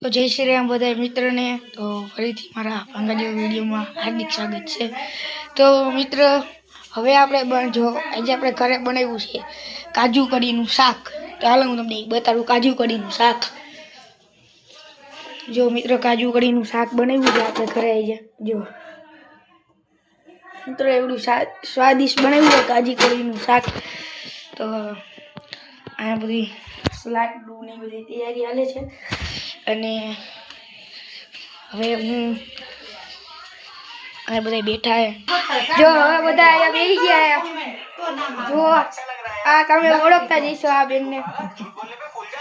તો જય શ્રી રામ બધા મિત્રને તો ફરીથી મારા પાંગાડીઓ વિડીયોમાં હાર્દિક સ્વાગત છે। તો મિત્ર હવે આપણે જો આજે આપણે ઘરે બનાવ્યું છે કાજુ કઢીનું શાક। તો હાલો હું તમને બતાવું કાજુ કઢીનું શાક। જો મિત્ર કાજુ કઢીનું શાક બનાવ્યું છે આપણે ઘરે આજે જો મિત્ર એવડું સ્વાદિષ્ટ બનાવ્યું છે કાજુ કઢીનું શાક। તો આ બધી સલાડની બધી તૈયારી હાલે છે અને હવે હું આ બધા બેઠા હે જો હવે બધા અહીંયા બેસી ગયા જો આ તમે ઓળખતા જઈશો આ બેનને।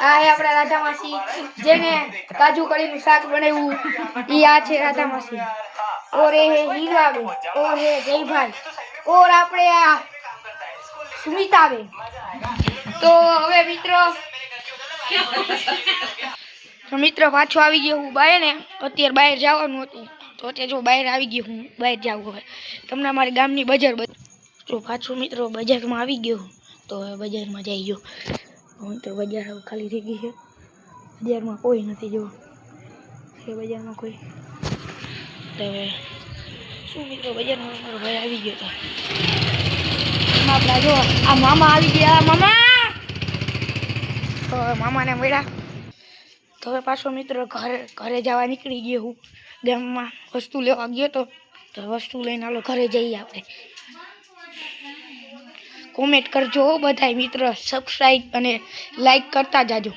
આ આપણા રાધા માસી જેને કાજુ કઢીનું શાક બનાવ્યું ઈ આ છે રાધા માસી। ઓર એ હીરા બેન ઓર હે જયભાઈ ઓર આપણે આ સુમિતા બેન। તો હવે મિત્ર પાછો આવી ગયો હું બહાર ને અત્યારે બહાર જવાનું હતું તો અત્યારે જો બહાર આવી ગયો હું બહાર જાઉં હવે તમને અમારી ગામની બજાર તો પાછો મિત્રો બજારમાં આવી ગયો તો હવે બજારમાં જઈ ગયો હું તો બજાર હવે ખાલી થઈ ગઈ છે બજારમાં કોઈ નથી જો છે બજારમાં કોઈ તો હવે શું મિત્રો બજારમાં મારો ભાઈ આવી ગયો તો આપણા જો આ મામા આવી ગયા મામા તો મામાને મળ્યા તો હવે પાછો મિત્રો ઘરે જવા નીકળી ગયો હું ગામમાં વસ્તુ લેવા ગયો તો વસ્તુ લઈને હાલો ઘરે જઈએ આપણે। કોમેન્ટ કરજો બધાય મિત્ર સબસ્ક્રાઇબ અને લાઈક કરતા જાજો।